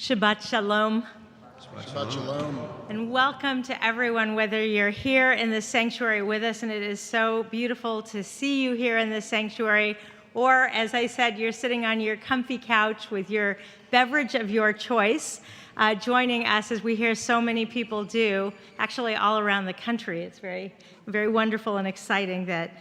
Shabbat Shalom. Shabbat Shalom. And welcome to everyone, whether you're here in the sanctuary with us, and it is so beautiful to see you here in the sanctuary, or as I said, you're sitting on your comfy couch with your beverage of your choice, joining us as we hear so many people do, actually all around the country. It's very, very wonderful and exciting that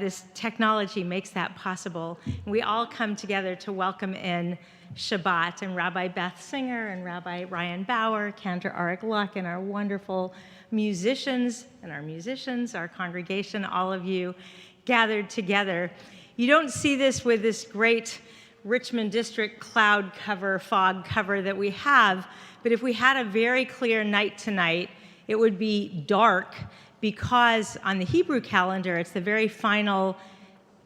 this technology makes that possible. We all come together to welcome in Shabbat, and Rabbi Beth Singer and Rabbi Ryan Bauer, Cantor Arik Luck, and our wonderful musicians, our congregation, all of you gathered together. You don't see this with this great Richmond District cloud cover, fog cover that we have, but if we had a very clear night tonight, it would be dark because on the Hebrew calendar, it's the very final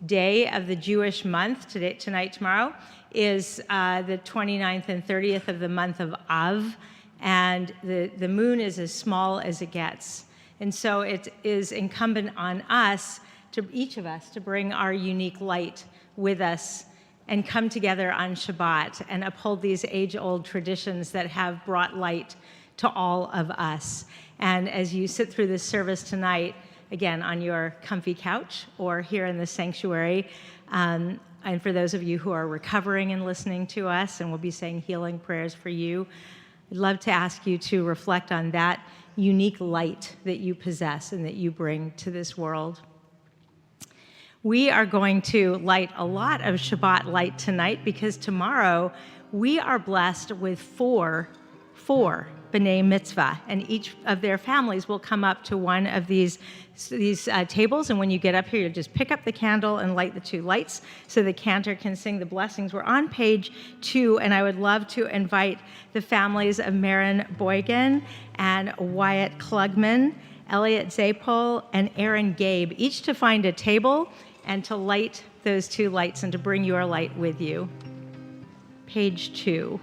day of the Jewish month, tonight, tomorrow, is the 29th and 30th of the month of Av, and the moon is as small as it gets. And so it is incumbent on us, each of us, to bring our unique light with us and come together on Shabbat and uphold these age-old traditions that have brought light to all of us. And as you sit through this service tonight, again, on your comfy couch or here in the sanctuary, and for those of you who are recovering and listening to us, and we'll be saying healing prayers for you, I'd love to ask you to reflect on that unique light that you possess and that you bring to this world. We are going to light a lot of Shabbat light tonight because tomorrow we are blessed with four B'nai Mitzvah, and each of their families will come up to one of these tables, and when you get up here, you just pick up the candle and light the two lights so the cantor can sing the blessings. We're on page 2, and I would love to invite the families of Marin Boygan and Wyatt Klugman, Elliot Zapol, and Aaron Gabe, each to find a table and to light those two lights and to bring your light with you. Page 2.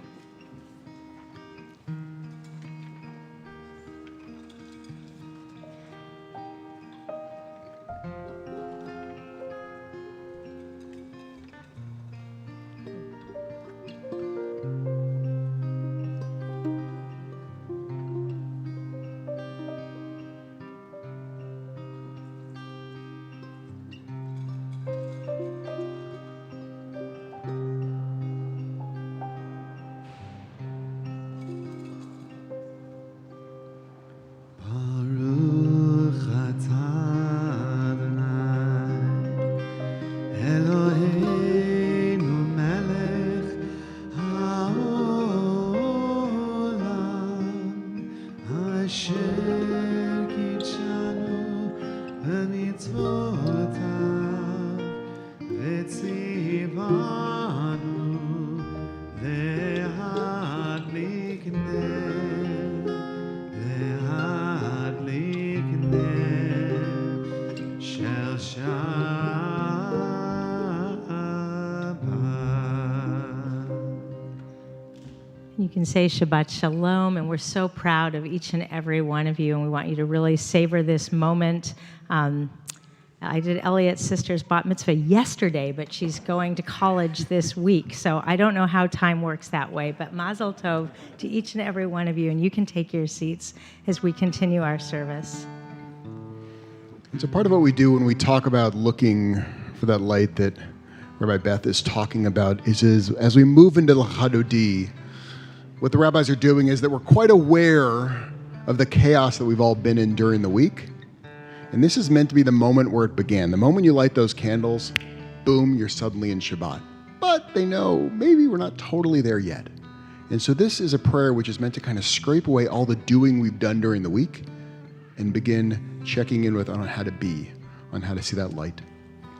You can say Shabbat Shalom, and we're so proud of each and every one of you, and we want you to really savor this moment. I did Elliot's sister's bat mitzvah yesterday, but she's going to college this week, so I don't know how time works that way, but Mazel Tov to each and every one of you, and you can take your seats as we continue our service. And so part of what we do when we talk about looking for that light that Rabbi Beth is talking about is as we move into the Chadodi, what the rabbis are doing is that we're quite aware of the chaos that we've all been in during the week. And this is meant to be the moment where it began. The moment you light those candles, boom, you're suddenly in Shabbat. But they know maybe we're not totally there yet. And so this is a prayer which is meant to kind of scrape away all the doing we've done during the week and begin checking in with on how to be, on how to see that light.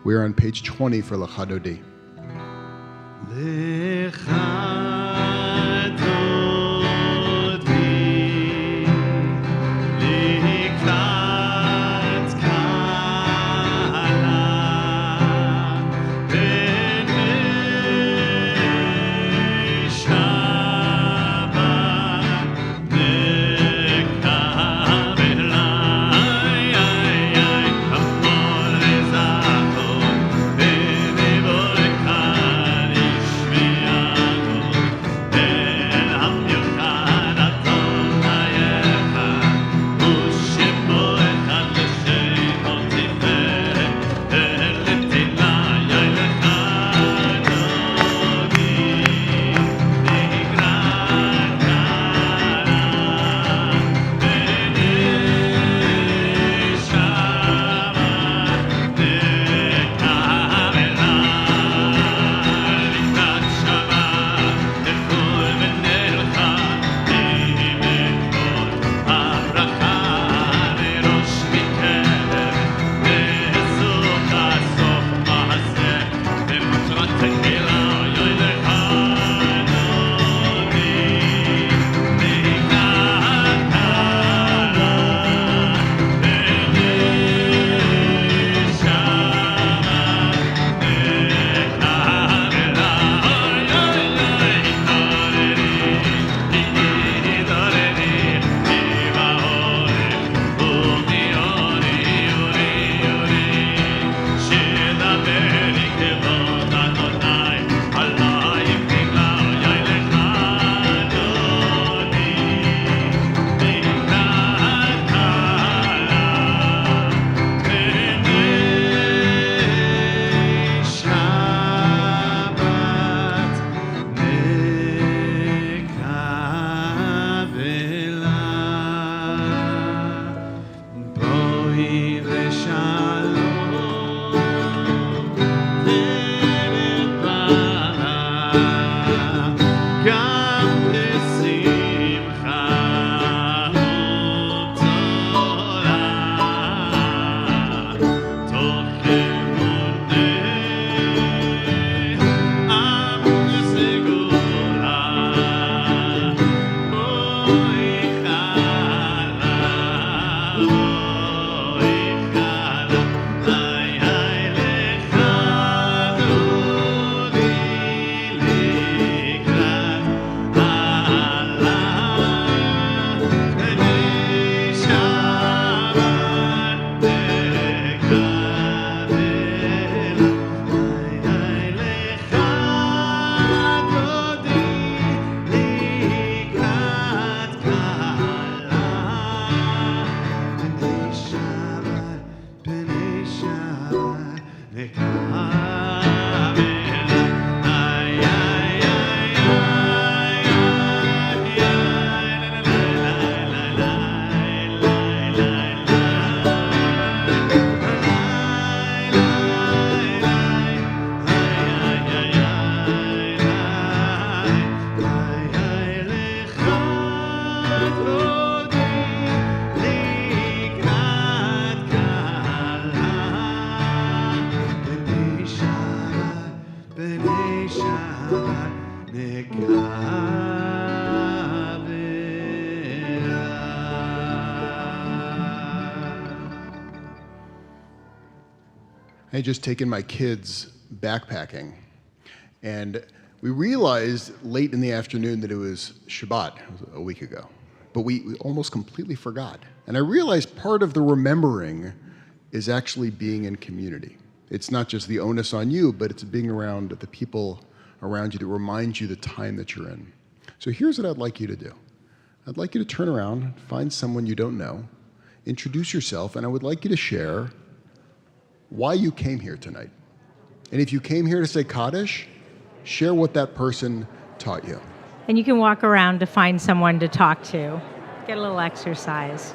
We are on page 20 for L'Chadodi. I had just taken my kids backpacking, and we realized late in the afternoon that it was Shabbat, it was a week ago, but we almost completely forgot. And I realized part of the remembering is actually being in community. It's not just the onus on you, but it's being around the people around you that remind you the time that you're in. So here's what I'd like you to do. I'd like you to turn around, find someone you don't know, introduce yourself, and I would like you to share why you came here tonight. And if you came here to say Kaddish, share what that person taught you. And you can walk around to find someone to talk to. Get a little exercise.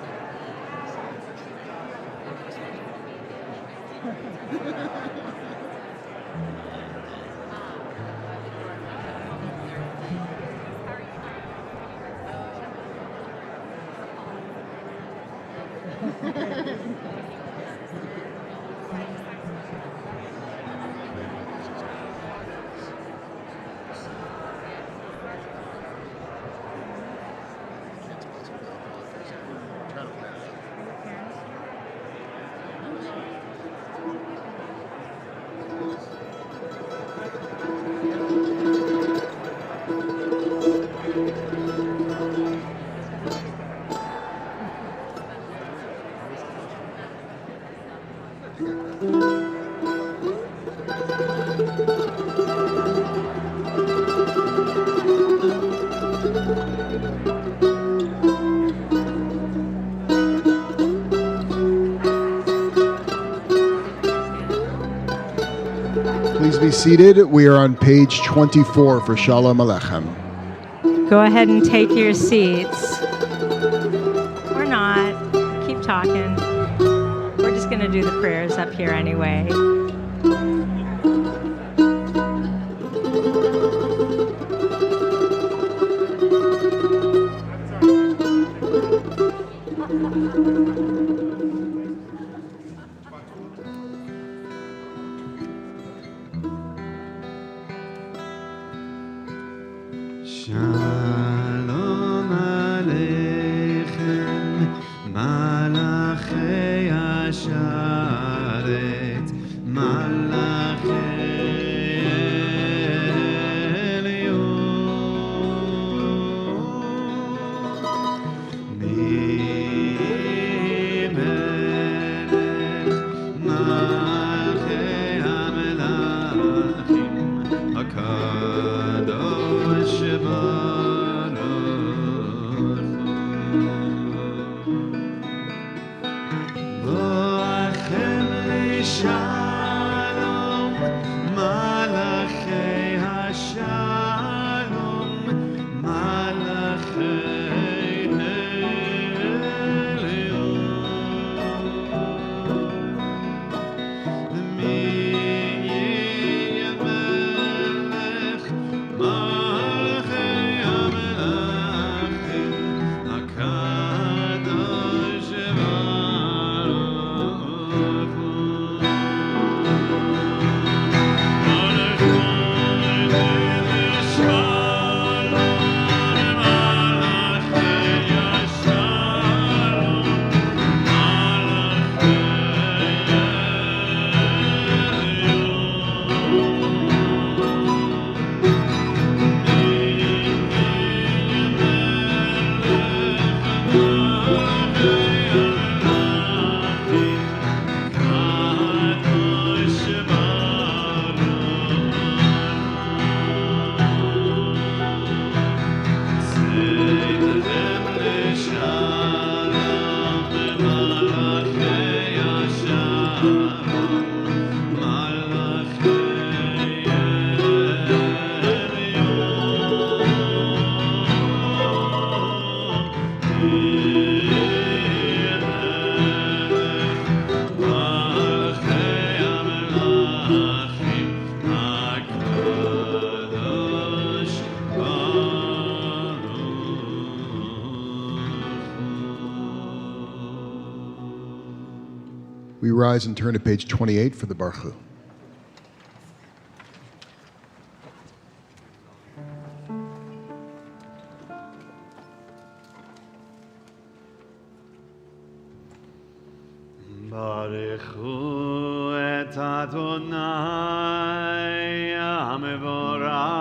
Please be seated. We are on page 24 for Shalom Aleichem. Go ahead and take your seats. Or not. Keep talking. We're just going to do the prayers up here anyway. Shalom Aleichem, Malachei Asharet, Malachei Elyon, Mimelech, Malachei HaMelachim, HaKadosh Shalom, Malachei HaShalom, Malachei Elyon, Mi Yamelech, Malachei HaMelachim, HaKadosh rise and turn to page 28 for the Baruch? Baruchu et Adonai HaMevorach.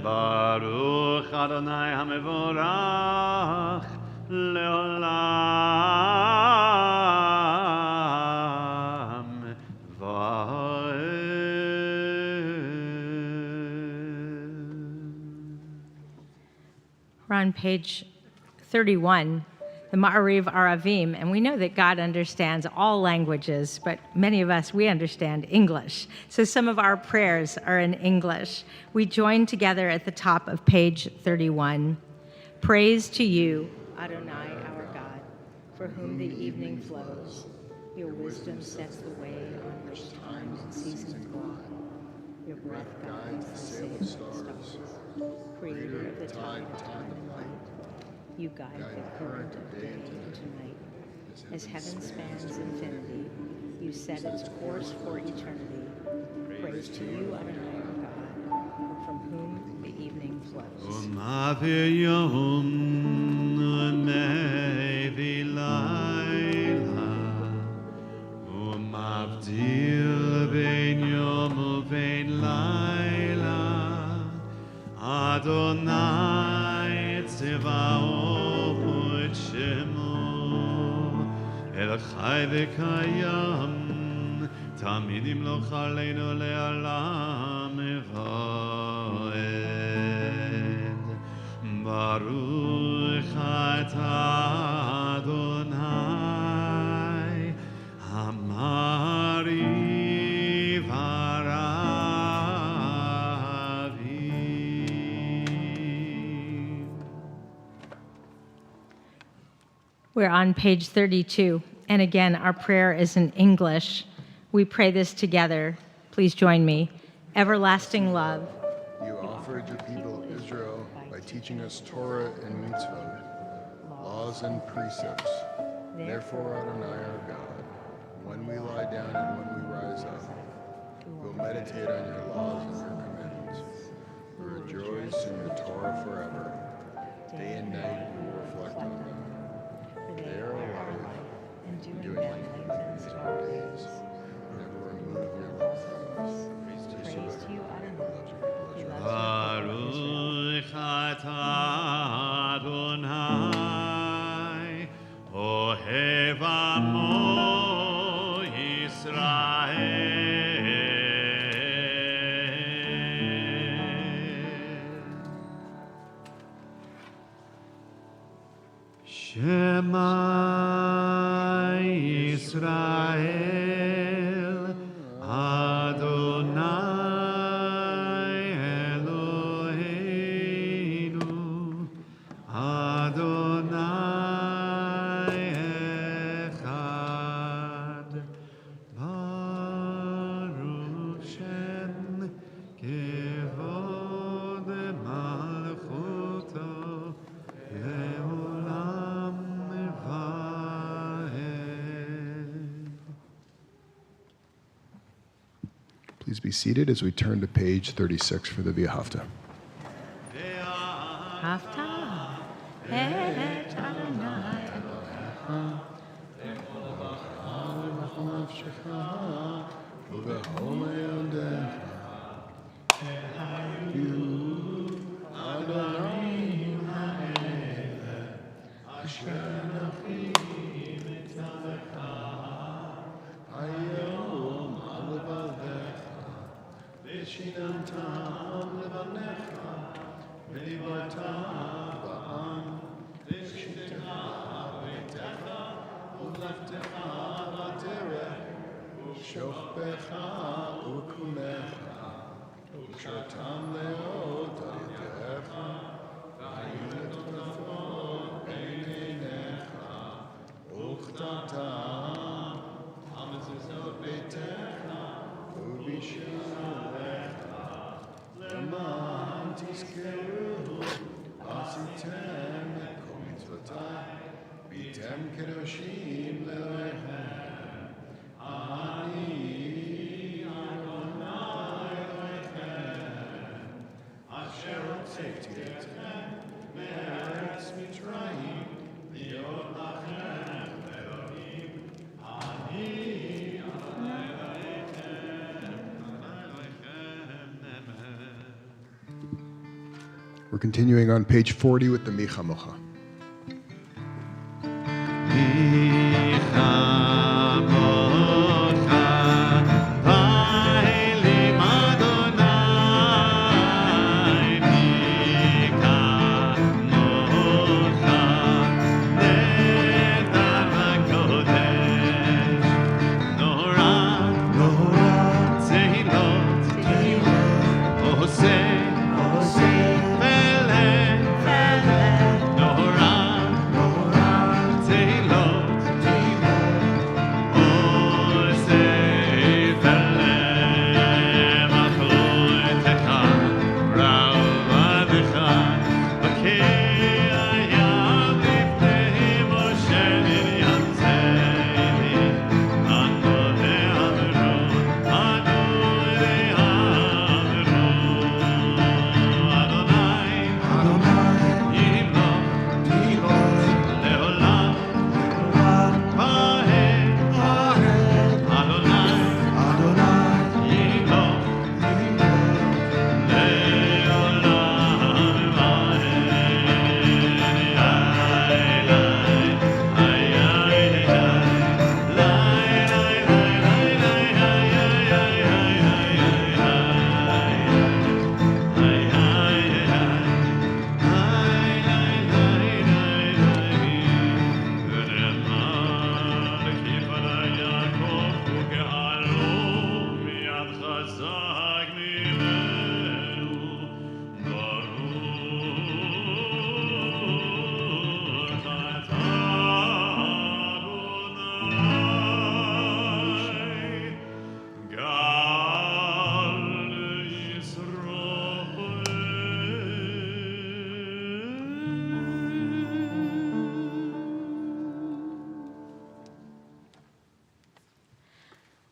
Baruch Adonai HaMevorach leolam va'ed. We're on page 31, the Ma'ariv Aravim, and we know that God understands all languages, but many of us, we understand English. So some of our prayers are in English. We join together at the top of page 31. Praise to you, Adonai, our God, for whom the evening flows. Your wisdom sets the way on which time and seasons walk. Your breath guides the safe stars, creator of the tide of time and light. You guide the current of day into night. As heaven spans infinity, you set its course for eternity. Praise to you, Adonai, our God, from whom the evening flows. ומעביר יום ומביא לילה ומבדיל בין יום ובין לילה אדוני צבאות שמו אל חי וקיים תמיד ימלוך עלינו לעולם ועד. Baruch atah Adonai Hamariv Aravim. We're on page 32, and again, our prayer is in English. We pray this together. Please join me. Everlasting love. You offered your people Israel by teaching us Torah and mitzvot, laws and precepts. Therefore, Adonai our God, when we lie down and when we rise up, we'll meditate on your laws and your commandments. We rejoice in your Torah forever. Day and night we will reflect on them. They are alive, and doing them lengthens our days. Never remove your love from us. Praise to you, Adonai. Baruch atah Adonai Ohev Amo Yisrael Shema Yisrael Adonai Eloheinu Adonai Echad Baruch Shem Kevod Malchuto Leolam Vaed. Please be seated as we turn to page 36 for the V'ahavta. Haftarah, et Adonai. We're continuing on page 40 with the Micha Mocha.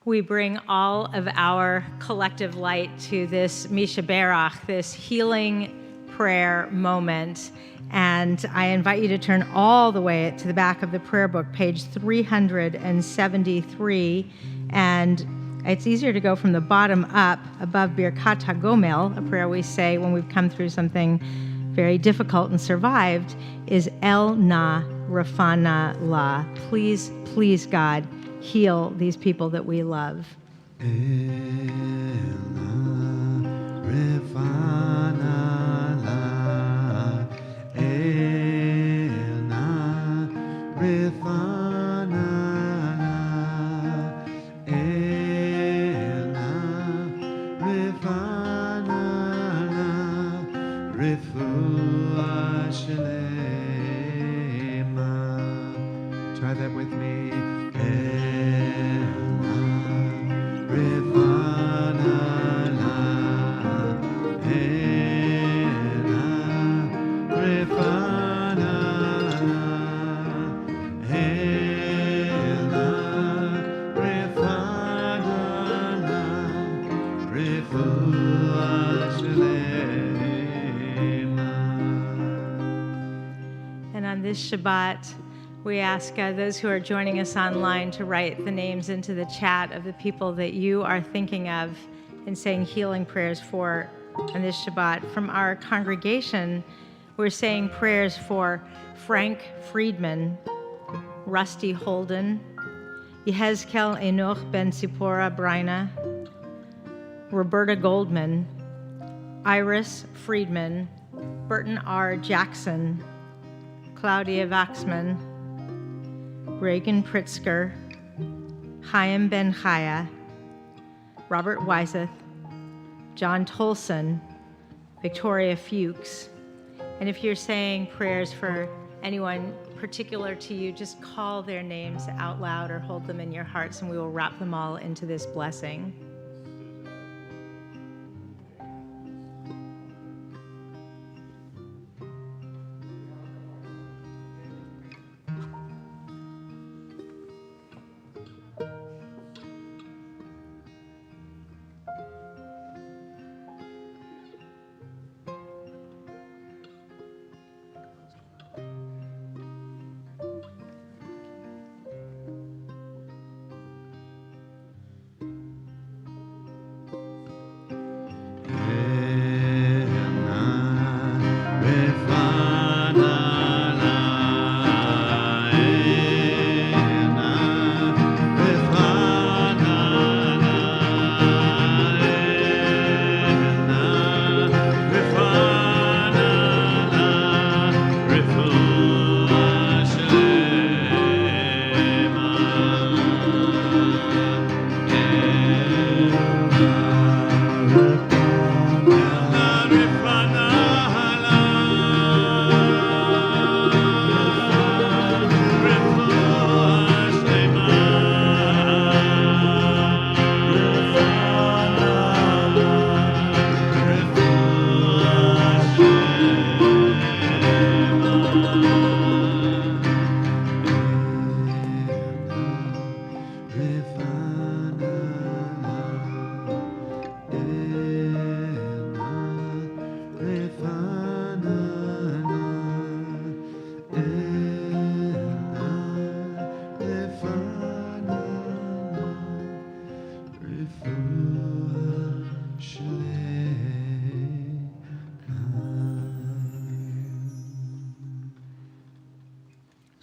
We bring all of our collective light to this Misha Berach, this healing prayer moment. And I invite you to turn all the way to the back of the prayer book, page 373. And it's easier to go from the bottom up above Birkat HaGomel, a prayer we say when we've come through something very difficult and survived, is El Na Rafana La. Please, please, God, heal these people that we love. Try that with me. And on this Shabbat, we ask those who are joining us online to write the names into the chat of the people that you are thinking of and saying healing prayers for on this Shabbat. From our congregation, we're saying prayers for Frank Friedman, Rusty Holden, Yehezkel Enoch Ben Sipora Breina, Roberta Goldman, Iris Friedman, Burton R. Jackson, Claudia Waxman, Reagan Pritzker, Chaim Ben Chaya, Robert Weiseth, John Tolson, Victoria Fuchs. And if you're saying prayers for anyone particular to you, just call their names out loud or hold them in your hearts, and we will wrap them all into this blessing.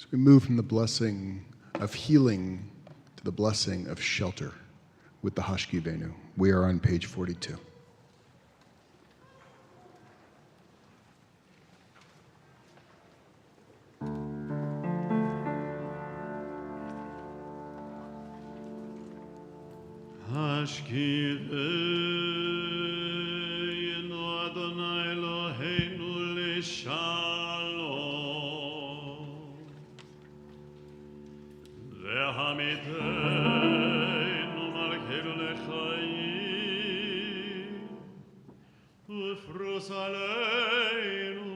So we move from the blessing of healing to the blessing of shelter with the Hashkivenu. We are on page 42. Hashkivenu Adonai Eloheinu l'shalom ve'hamiteinu malkeinu l'chaim ufrus aleinu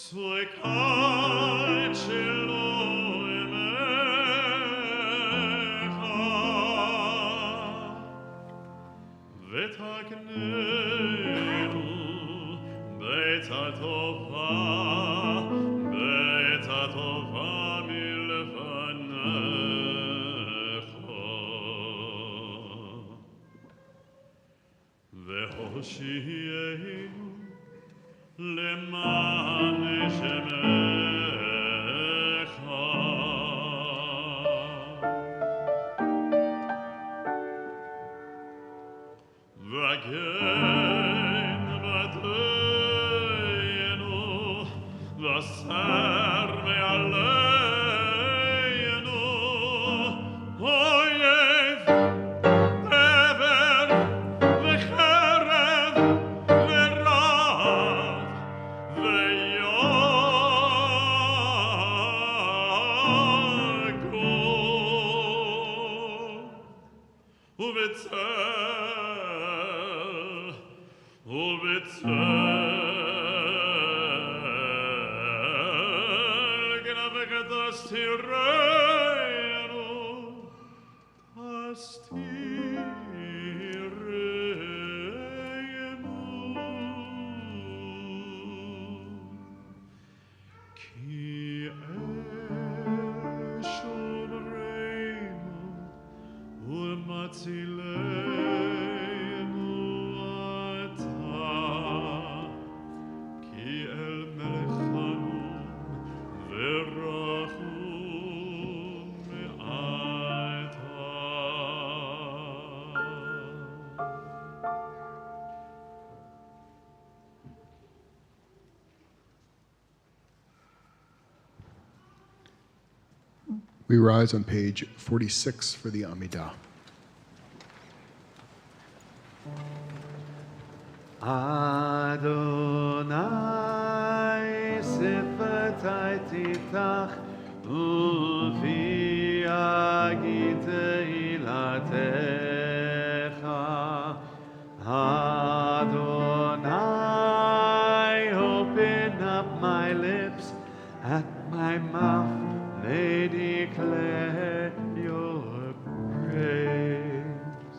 suekat shelo ותקננו בית הטובה מלפניך והושיענו למען שמך V'agen b'ateinu v'aser me'aleinu oyev tever v'cherev v'rav v'yagol ובצל גנבך תסתירנו כי שומרנו ומצילנו אתה כי אל מלכנו ורחום מעתה We rise on page 46 for the Amidah. Adonai sifatai titach uvi agit ilatecha Adonai open up my lips and my mouth may declare your praise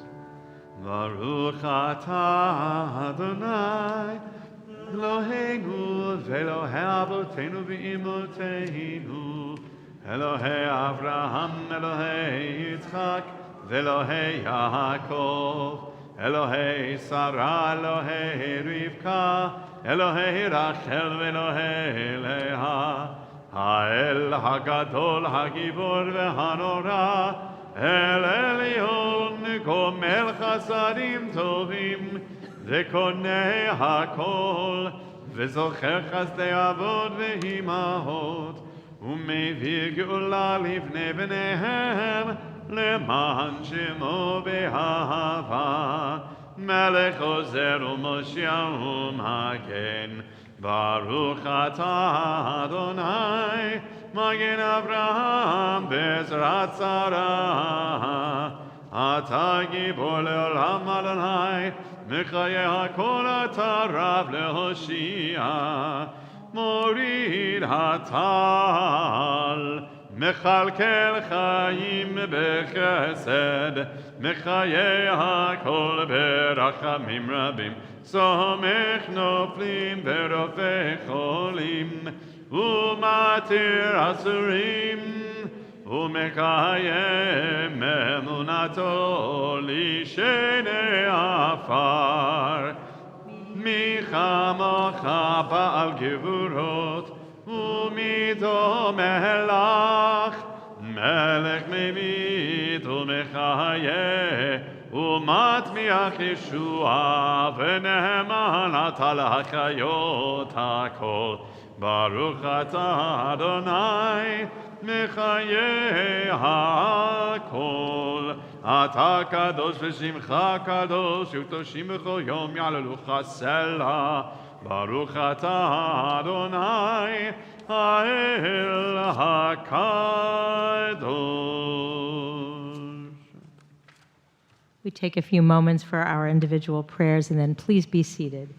Baruch atah Adonai Eloheinu ve'Elohei avoteinu ve'imoteinu Elohei Avraham, Elohei Yitzchak ve'Elohei Yaakov Elohei Sarah, Elohei Rivka Elohei Rachel ve'Elohei Leah Ha'el hagadol hagibor ve'hanora El Elyon gomel chasadim tovim וקונה הכל, וזוכר חסדי אבות ואימהות, ומביא גאולה לבני בניהם, למען שמו באהבה. מלך עוזר ומושיע ומגן, ברוך אתה אדוני, מגן אברהם בעזרת שרה. אתה גיבור לעולם אדוני, מחיי הכל אתה רב להושיע, מוריד הטל, מכלכל חיים בחסד, מחיי הכל ברחמים רבים, סומך נופלים ורופא חולים, ומתיר אסורים, ומקיים אמונתו לשני עפר. מי כמוך בעל גבורות ומידות מלך, מלך מביט ומחיה, ומטמיח ישועה, ונאמן אתה לחיות הכל. ברוך אתה אדוני, מחיי הכל. אתה קדוש ושמך קדוש, וקדושים בכל יום יעללוך סלע. ברוך אתה אדוני, האל הקדוש. We take a few moments for our individual prayers, and then please be seated.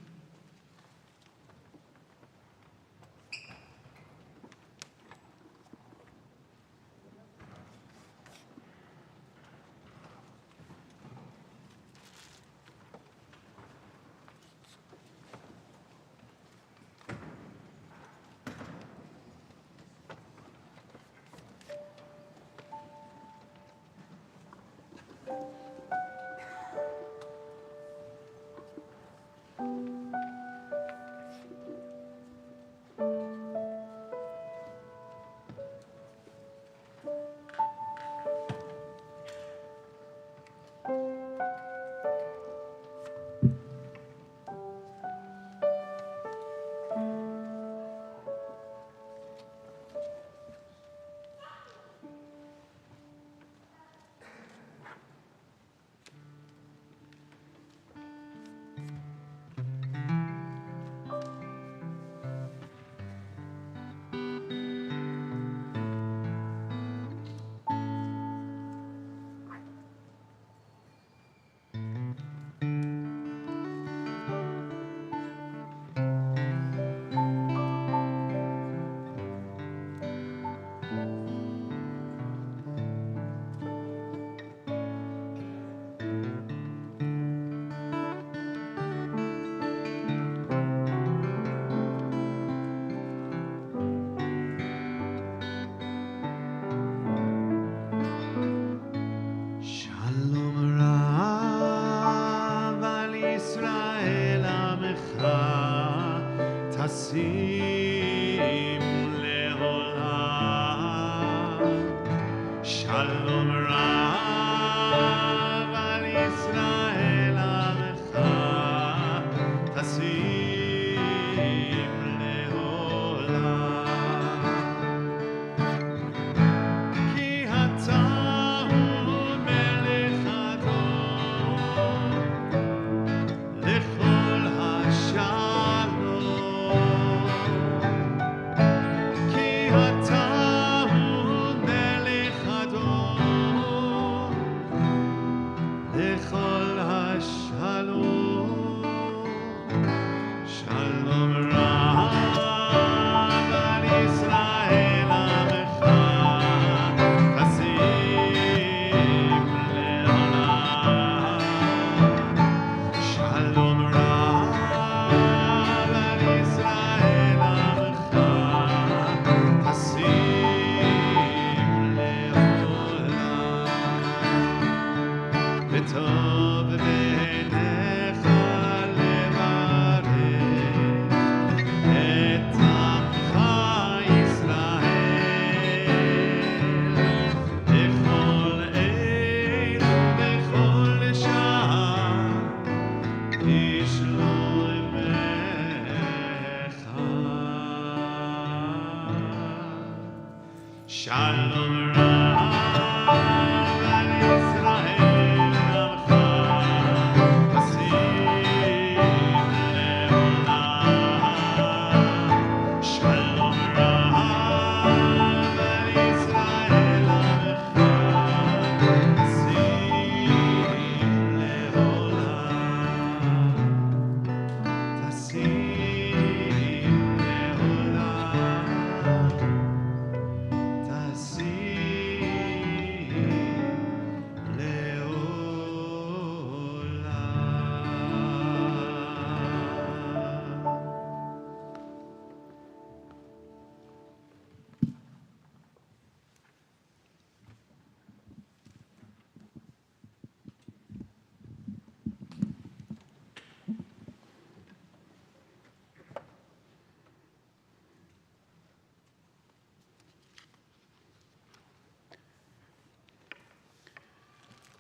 See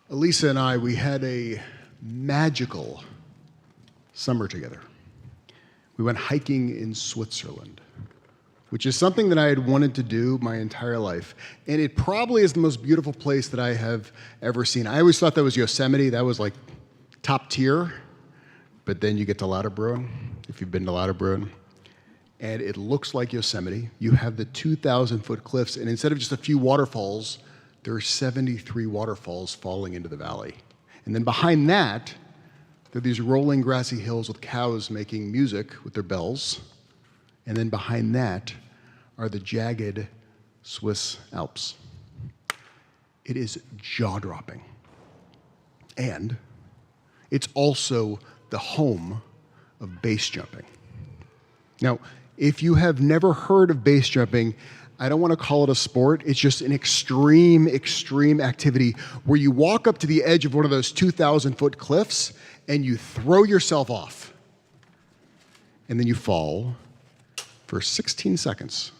Elisa and I, we had a magical summer together. We went hiking in Switzerland, which is something that I had wanted to do my entire life. And it probably is the most beautiful place that I have ever seen. I always thought that was Yosemite. That was like top tier. But then you get to Lauterbrunnen, if you've been to Lauterbrunnen, and it looks like Yosemite. You have the 2,000-foot cliffs, and instead of just a few waterfalls, there are 73 waterfalls falling into the valley. And then behind that, there are these rolling grassy hills with cows making music with their bells. And then behind that are the jagged Swiss Alps. It is jaw-dropping. And it's also the home of base jumping. Now, if you have never heard of base jumping, I don't want to call it a sport. It's just an extreme activity where you walk up to the edge of one of those 2,000-foot cliffs and you throw yourself off. And then you fall for 16 seconds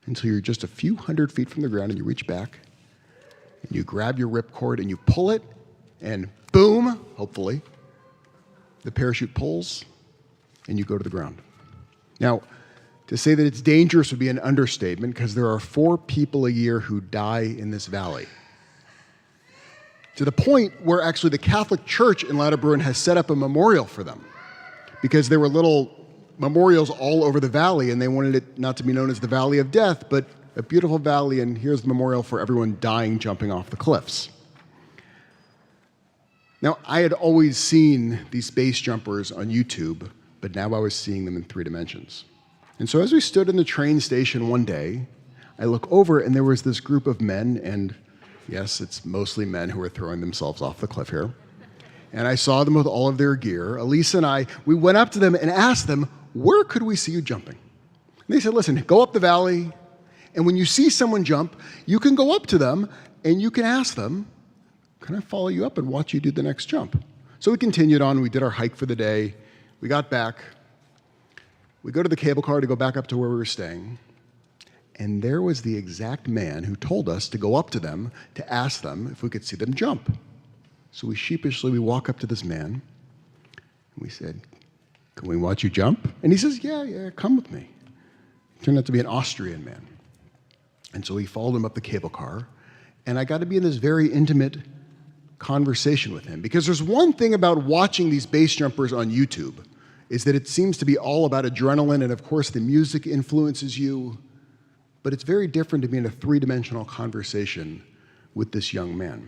until you're just a few hundred feet from the ground and you reach back and you grab your ripcord and you pull it and boom, hopefully, the parachute pulls and you go to the ground. Now, to say that it's dangerous would be an understatement because there are 4 people a year who die in this valley. To the point where actually the Catholic Church in Lauterbrunnen has set up a memorial for them because there were little memorials all over the valley and they wanted it not to be known as the Valley of Death, but a beautiful valley, and here's the memorial for everyone dying jumping off the cliffs. Now, I had always seen these base jumpers on YouTube, but now I was seeing them in 3 dimensions. And so as we stood in the train station one day, I look over and there was this group of men, and yes, it's mostly men who are throwing themselves off the cliff here. And I saw them with all of their gear. Elisa and I, we went up to them and asked them, where could we see you jumping? And they said, listen, go up the valley, and when you see someone jump, you can go up to them and you can ask them, can I follow you up and watch you do the next jump? So we continued on, we did our hike for the day, we got back. We go to the cable car to go back up to where we were staying, and there was the exact man who told us to go up to them to ask them if we could see them jump. So we walk up to this man, and we said, can we watch you jump? And he says, yeah, come with me. It turned out to be an Austrian man. And so we followed him up the cable car, and I got to be in this very intimate conversation with him. Because there's one thing about watching these base jumpers on YouTube, is that it seems to be all about adrenaline, and of course the music influences you, but it's very different to be in a 3-dimensional conversation with this young man.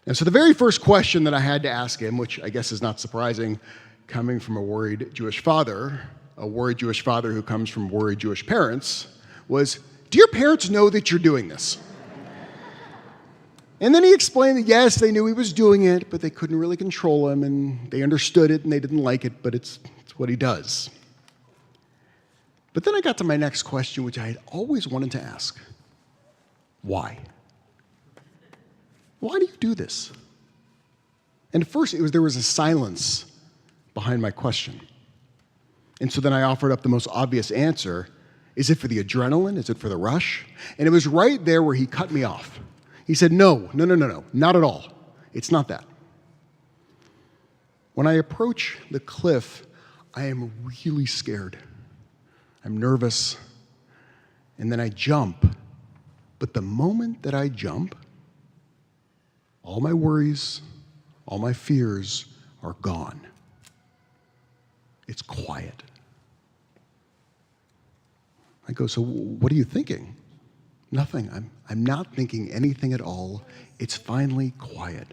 And so the very first question that I had to ask him, which I guess is not surprising, coming from a worried Jewish father who comes from worried Jewish parents, was, do your parents know that you're doing this? And then he explained that, yes, they knew he was doing it, but they couldn't really control him, and they understood it, and they didn't like it, but it's what he does. But then I got to my next question, which I had always wanted to ask. Why? Why do you do this? And at first, there was a silence behind my question. And so then I offered up the most obvious answer. Is it for the adrenaline? Is it for the rush? And it was right there where he cut me off. He said, no, not at all. It's not that. When I approach the cliff, I am really scared. I'm nervous, and then I jump. But the moment that I jump, all my worries, all my fears are gone. It's quiet. I go, so what are you thinking? Nothing. I'm not thinking anything at all. It's finally quiet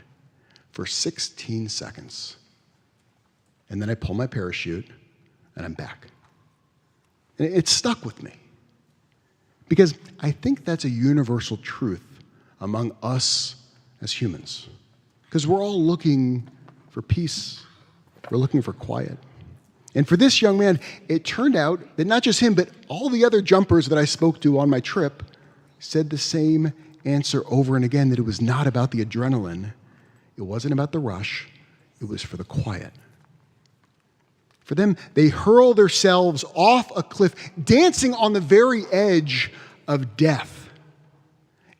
for 16 seconds. And then I pull my parachute, and I'm back. And it stuck with me. Because I think that's a universal truth among us as humans. Because we're all looking for peace. We're looking for quiet. And for this young man, it turned out that not just him, but all the other jumpers that I spoke to on my trip said the same answer over and again, that it was not about the adrenaline. It wasn't about the rush. It was for the quiet. For them, they hurl themselves off a cliff, dancing on the very edge of death.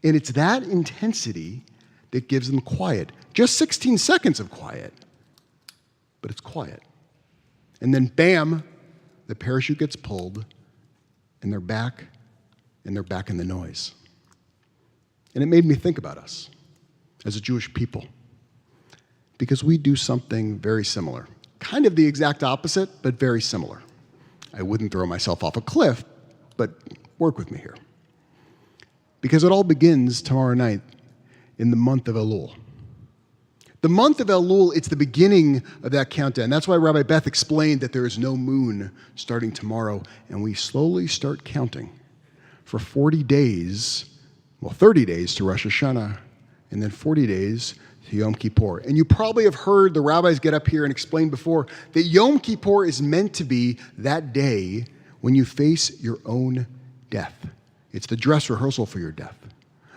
And it's that intensity that gives them quiet. Just 16 seconds of quiet, but it's quiet. And then bam, the parachute gets pulled, and they're back in the noise. And it made me think about us as a Jewish people, because we do something very similar. Kind of the exact opposite, but very similar. I wouldn't throw myself off a cliff, but work with me here. Because it all begins tomorrow night in the month of Elul. The month of Elul, it's the beginning of that countdown. That's why Rabbi Beth explained that there is no moon starting tomorrow, and we slowly start counting for 40 days, 30 days to Rosh Hashanah, and then 40 days to Yom Kippur. And you probably have heard the rabbis get up here and explain before that Yom Kippur is meant to be that day when you face your own death. It's the dress rehearsal for your death,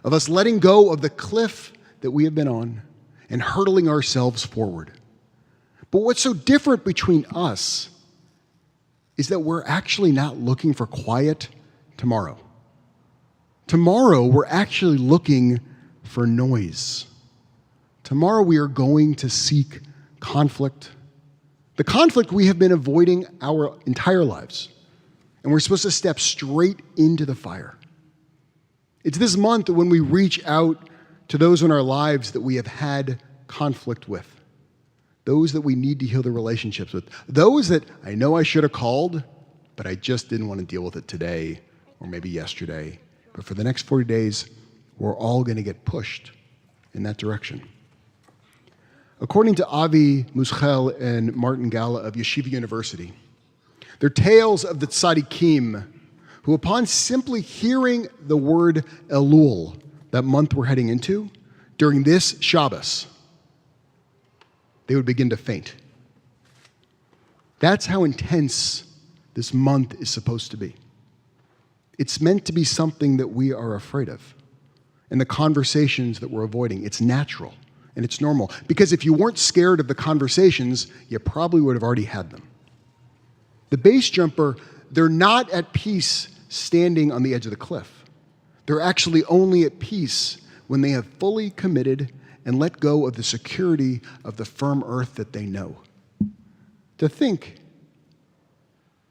of us letting go of the cliff that we have been on and hurtling ourselves forward. But what's so different between us is that we're actually not looking for quiet tomorrow. Tomorrow, we're actually looking for noise. Tomorrow, we are going to seek conflict. The conflict we have been avoiding our entire lives. And we're supposed to step straight into the fire. It's this month when we reach out to those in our lives that we have had conflict with, those that we need to heal the relationships with, those that I know I should have called, but I just didn't want to deal with it today or maybe yesterday. But for the next 40 days, we're all going to get pushed in that direction. According to Avi Muschel and Martin Gala of Yeshiva University, they're tales of the tzaddikim who, upon simply hearing the word Elul, that month we're heading into, during this Shabbos, they would begin to faint. That's how intense this month is supposed to be. It's meant to be something that we are afraid of. And the conversations that we're avoiding, it's natural and it's normal. Because if you weren't scared of the conversations, you probably would have already had them. The base jumper, they're not at peace standing on the edge of the cliff. They're actually only at peace when they have fully committed and let go of the security of the firm earth that they know. To think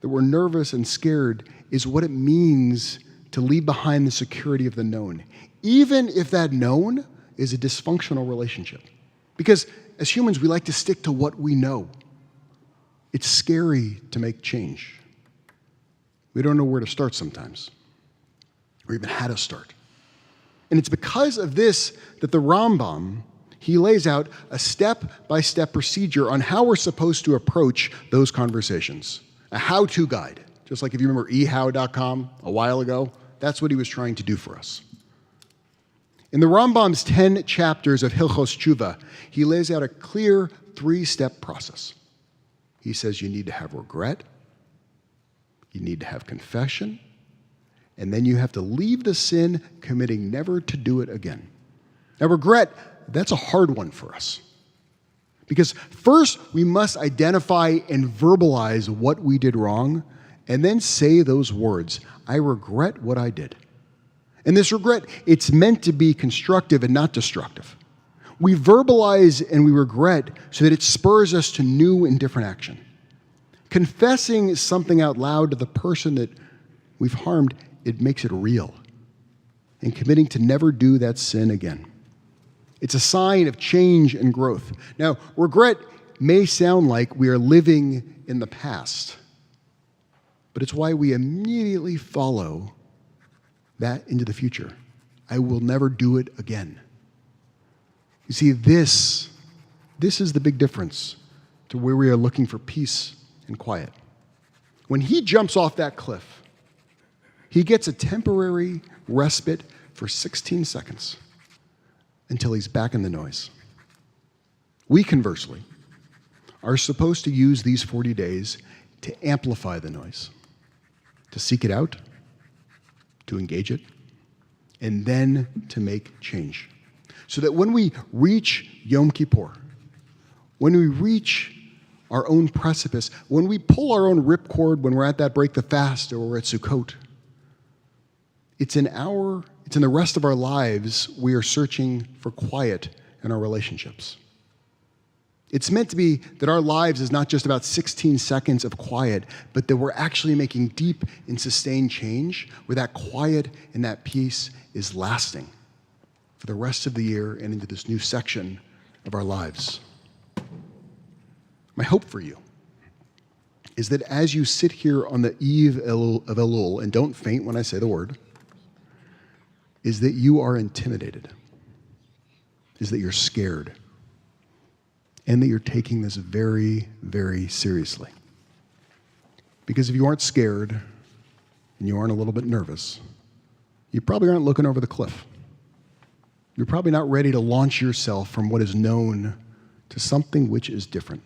that we're nervous and scared is what it means to leave behind the security of the known, even if that known is a dysfunctional relationship. Because as humans, we like to stick to what we know. It's scary to make change. We don't know where to start sometimes, or even how to start. And it's because of this that the Rambam, he lays out a step-by-step procedure on how we're supposed to approach those conversations, a how-to guide. Just like if you remember ehow.com a while ago, that's what he was trying to do for us. In the Rambam's 10 chapters of Hilchos Tshuva, he lays out a clear 3-step process. He says you need to have regret, you need to have confession, and then you have to leave the sin, committing never to do it again. Now, regret, that's a hard one for us. Because first, we must identify and verbalize what we did wrong, and then say those words, I regret what I did. And this regret, it's meant to be constructive and not destructive. We verbalize and we regret so that it spurs us to new and different action. Confessing something out loud to the person that we've harmed, it makes it real. And committing to never do that sin again. It's a sign of change and growth. Now, regret may sound like we are living in the past, but it's why we immediately follow that into the future. I will never do it again. You see, this is the big difference to where we are looking for peace and quiet. When he jumps off that cliff, he gets a temporary respite for 16 seconds until he's back in the noise. We, conversely, are supposed to use these 40 days to amplify the noise, to seek it out, to engage it, and then to make change. So that when we reach Yom Kippur, when we reach our own precipice, when we pull our own ripcord when we're at that break the fast or we're at Sukkot, It's in the rest of our lives we are searching for quiet in our relationships. It's meant to be that our lives is not just about 16 seconds of quiet, but that we're actually making deep and sustained change where that quiet and that peace is lasting for the rest of the year and into this new section of our lives. My hope for you is that as you sit here on the eve of Elul, and don't faint when I say the word, is that you are intimidated, is that you're scared, and that you're taking this very, very seriously. Because if you aren't scared and you aren't a little bit nervous, you probably aren't looking over the cliff. You're probably not ready to launch yourself from what is known to something which is different,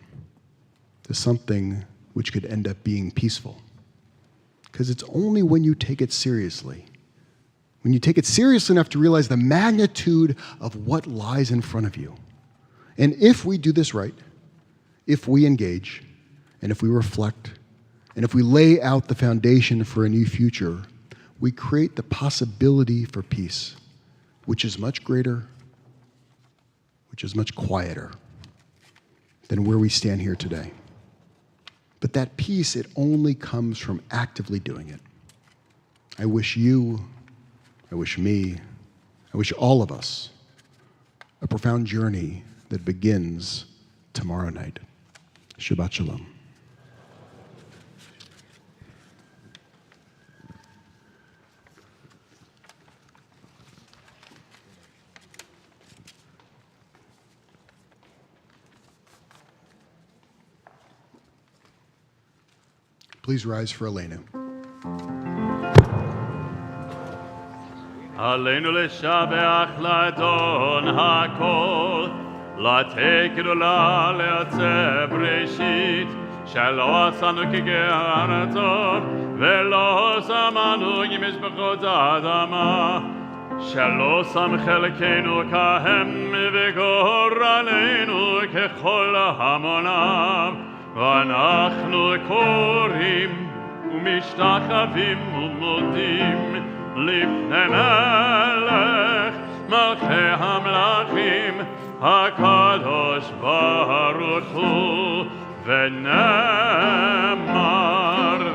to something which could end up being peaceful. Because it's only when you take it seriously, when you take it seriously enough to realize the magnitude of what lies in front of you. And if we do this right, if we engage, and if we reflect, and if we lay out the foundation for a new future, we create the possibility for peace, which is much greater, which is much quieter than where we stand here today. But that peace, it only comes from actively doing it. I wish you, I wish me, I wish all of us a profound journey that begins tomorrow night. Shabbat Shalom. Please rise for Elenu. עלינו לשבח לאדון הכל, לתת גדולה לעצב ראשית, שלא עשנו כגרתו, ולא שמנו כמשפחות האדמה, שלא שם חלקנו כהם וגורלנו ככל המונם, ואנחנו קוראים ומשתחווים ומודים לפני מלך מלכי המלכים הקדוש ברוך הוא, ונאמר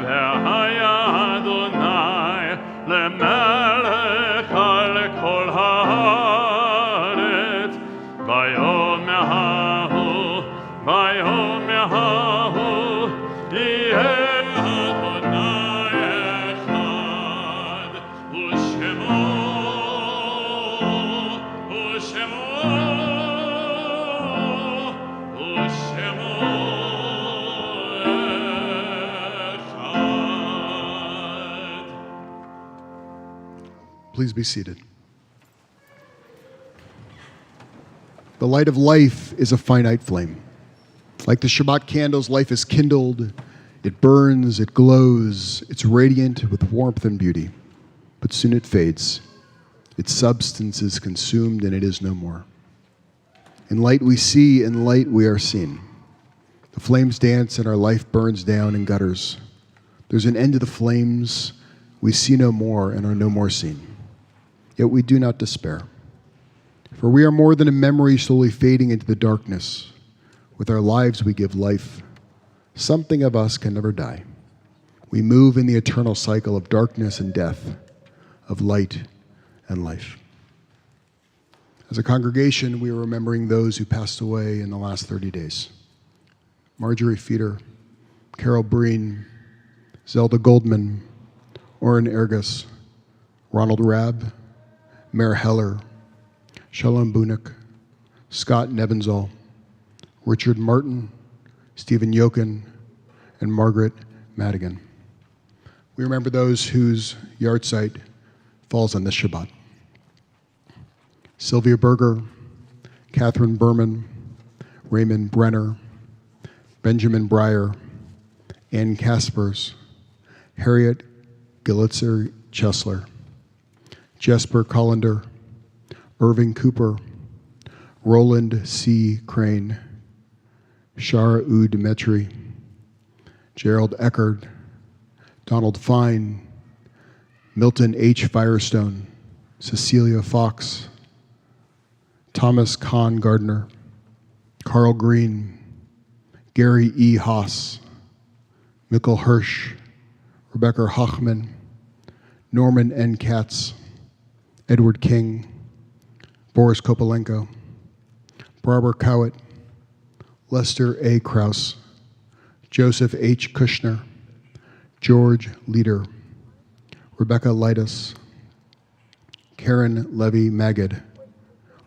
והיה אדוני למלך על כל הארץ ביום ההוא, ביום ההוא יהיה Please be seated. The light of life is a finite flame. Like the Shabbat candles, life is kindled, it burns, it glows, it's radiant with warmth and beauty. But soon it fades. Its substance is consumed and it is no more. In light we see, in light we are seen. The flames dance and our life burns down in gutters. There's an end to the flames. We see no more and are no more seen. Yet we do not despair. For we are more than a memory slowly fading into the darkness. With our lives we give life. Something of us can never die. We move in the eternal cycle of darkness and death, of light and life. As a congregation, we are remembering those who passed away in the last 30 days. Marjorie Feeder, Carol Breen, Zelda Goldman, Oren Ergus, Ronald Rabb, Mayor Heller, Shalom Bunik, Scott Nebenzahl, Richard Martin, Stephen Yokin, and Margaret Madigan. We remember those whose yahrzeit falls on this Shabbat. Sylvia Berger, Catherine Berman, Raymond Brenner, Benjamin Breyer, Ann Kaspers, Harriet Gillitzer Chesler, Jesper Collender, Irving Cooper, Roland C. Crane, Shara U. Demetri, Gerald Eckerd, Donald Fine, Milton H. Firestone, Cecilia Fox, Thomas Kahn Gardner, Carl Green, Gary E. Haas, Mikkel Hirsch, Rebecca Hochman, Norman N. Katz, Edward King, Boris Kopelenko, Barbara Cowett, Lester A. Krause, Joseph H. Kushner, George Leader, Rebecca Leitus, Karen Levy Magid,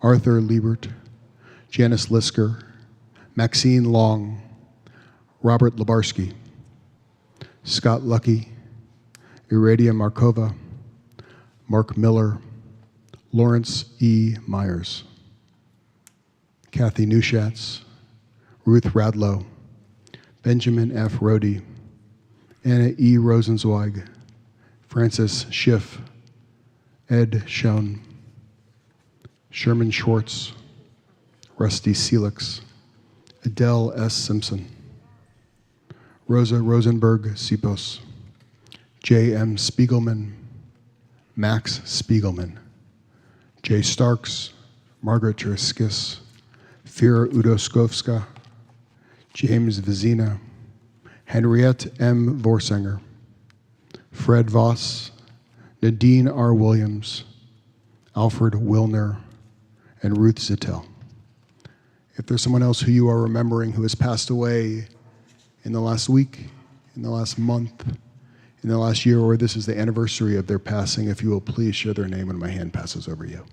Arthur Liebert, Janice Lisker, Maxine Long, Robert Labarsky, Scott Lucky, Iradia Markova, Mark Miller, Lawrence E. Myers, Kathy Neuschatz, Ruth Radlow, Benjamin F. Rohde, Anna E. Rosenzweig, Francis Schiff, Ed Schoen, Sherman Schwartz, Rusty Selix, Adele S. Simpson, Rosa Rosenberg Sipos, J. M. Spiegelman, Max Spiegelman, Jay Starks, Margaret Tereskis, Fira Udoskovska, James Vizina, Henriette M. Vorsanger, Fred Voss, Nadine R. Williams, Alfred Wilner, and Ruth Zittel. If there's someone else who you are remembering who has passed away in the last week, in the last month, in the last year, or this is the anniversary of their passing, if you will please share their name when my hand passes over you.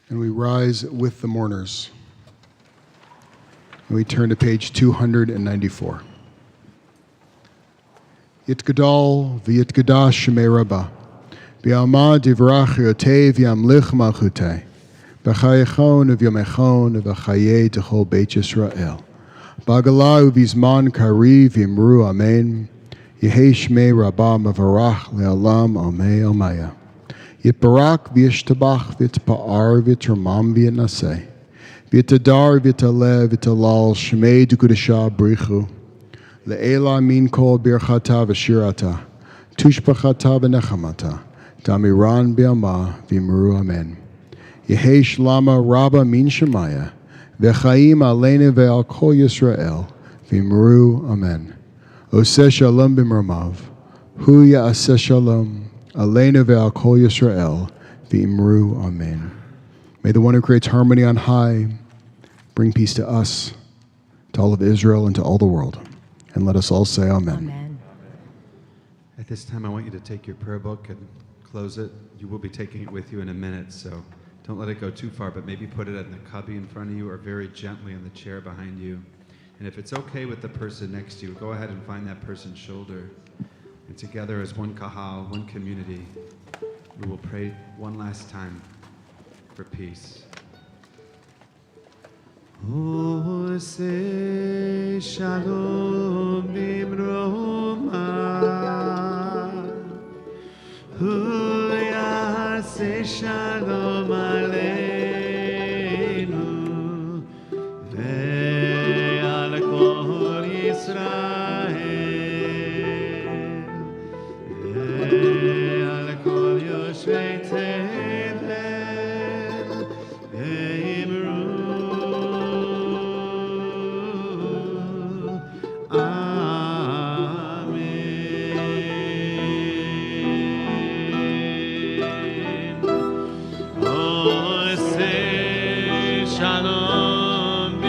And we rise with the mourners. And we turn to page 294. Yitgadal v'yitgadash shemei Rabbah, v'yamad divrach yotev yamlich malchutei, v'chayechon v'yomechon v'chayei techol Beit Yisrael. B'agalah u'vizman kariv v'imru amen, Yehei shmei Rabbah mavarach le'alam amei omaya. Yitbarak v'yishtabach v'yitpa'ar v'yitramam v'yitnaseh, v'yitadar v'yitaleh v'yitalal shmei d'kudashah brichu, le'ela min kol birchata v'shirata, tushbachata v'nechamata, damiran b'yama v'imru amen. Yehei shlama rabba min shemaya, v'chaim aleinu ve'al kol Yisrael, v'imru amen. Oseh shalom b'mramav, hu ya'aseh shalom, Aleinu ve'al kol Yisrael, v'imru amen. May the one who creates harmony on high bring peace to us, to all of Israel, and to all the world. And let us all say amen. Amen. At this time, I want you to take your prayer book and close it. You will be taking it with you in a minute, so don't let it go too far, but maybe put it in the cubby in front of you or very gently in the chair behind you. And if it's okay with the person next to you, go ahead and find that person's shoulder. And together as one kahal, one community, we will pray one last time for peace. Oseh shalom b'mroma, hu yaseh shalom aleinu, ve'al kol Yisrael. Shalom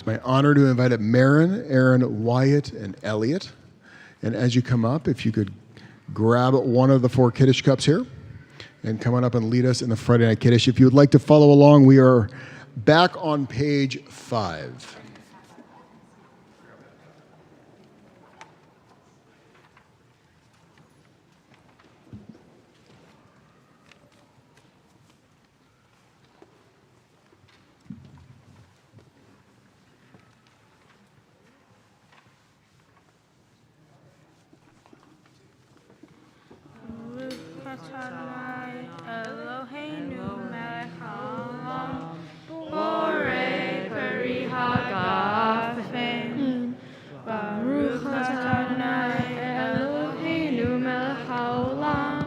my honor to invite up Marin, Aaron, Wyatt, and Elliot. And as you come up, if you could grab one of the 4 Kiddush cups here and come on up and lead us in the Friday Night Kiddush. If you would like to follow along, we are back on page 5. Eloheinu melech haolam, borei peri hagafen. Baruch Adonai Eloheinu melech haolam,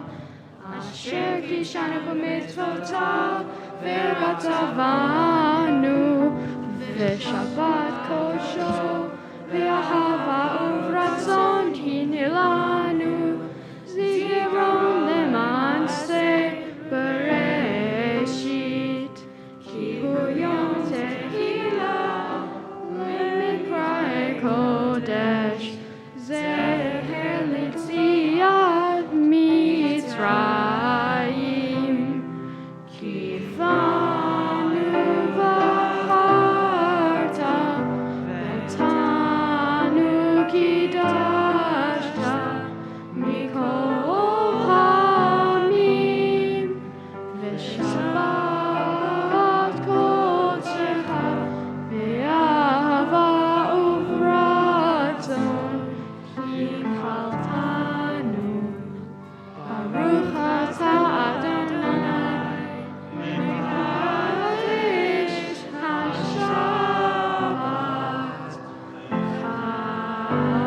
asher kishanu b'mitzvotav v'batav,anu v'shabbat kosho v'ahava uvratzon hinilanu zigiron lemanse bereshit ki hu yom tehillah u'mikrae kodesh zeher litziat mitzrayim kivanu v'harta v'tanu kidashta mikol hamim v'shabbat kodsecha v'ahava uvratzon kipaltanu Baruch atah Adonai mekadesh hashabbat chayim.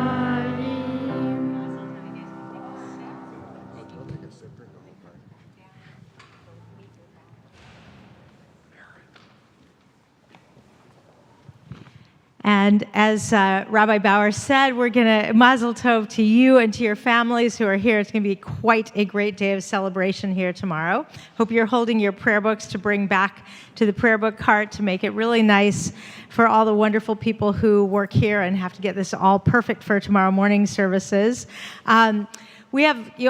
And as Rabbi Bauer said, we're going to mazel tov to you and to your families who are here. It's going to be quite a great day of celebration here tomorrow. Hope you're holding your prayer books to bring back to the prayer book cart to make it really nice for all the wonderful people who work here and have to get this all perfect for tomorrow morning services. You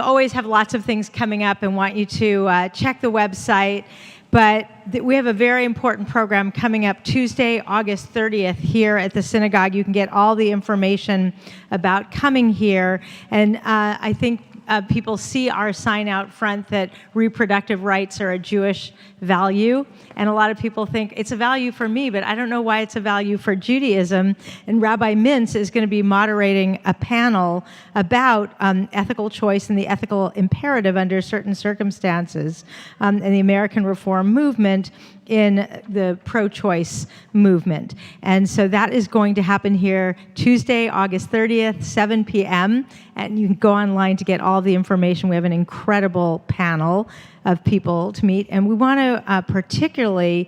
always have lots of things coming up and want you to check the website. But we have a very important program coming up Tuesday, August 30th here at the synagogue. You can get all the information about coming here. And I think people see our sign out front that reproductive rights are a Jewish value. And a lot of people think it's a value for me, but I don't know why it's a value for Judaism. And Rabbi Mintz is going to be moderating a panel about ethical choice and the ethical imperative under certain circumstances and the American Reform movement in the pro-choice movement. And so that is going to happen here Tuesday, August 30th, 7 p.m. And you can go online to get all the information. We have an incredible panel of people to meet. And we want to particularly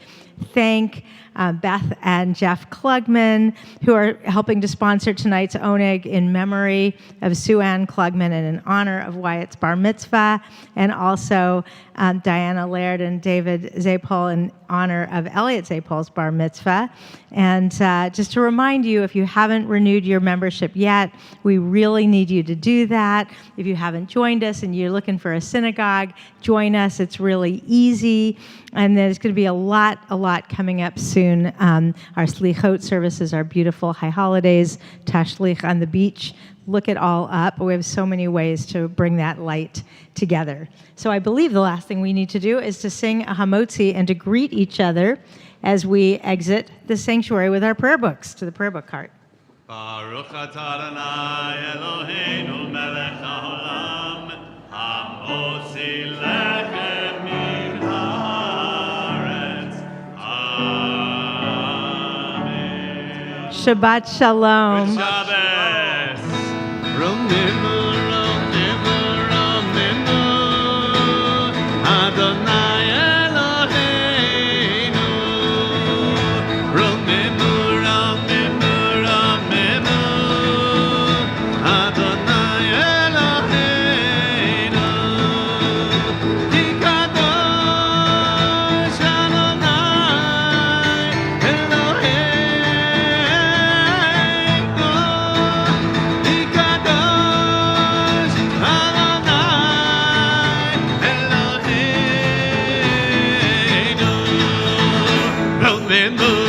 thank Beth and Jeff Klugman, who are helping to sponsor tonight's Oneg in memory of Sue Ann Klugman and in honor of Wyatt's bar mitzvah, and also Diana Laird and David Zapol in honor of Elliot Zapol's bar mitzvah. And just to remind you, if you haven't renewed your membership yet, we really need you to do that. If you haven't joined us and you're looking for a synagogue, join us. It's really easy. And there's going to be a lot coming up soon. Our Slichot services are beautiful. High holidays, Tashlich on the beach. Look it all up. We have so many ways to bring that light together. So I believe the last thing we need to do is to sing a Hamotzi and to greet each other as we exit the sanctuary with our prayer books to the prayer book cart. Baruch atah Adonai Eloheinu melech haolam, hamotzi lechem min haaretz. Amen. Shabbat Shalom. Shabbos. Romenu, Romenu, Romenu, Adonai Eloheinu. Romenu, Romenu, Romenu, Adonai Eloheinu. Ki kadosh Adonai Eloheinu. remember.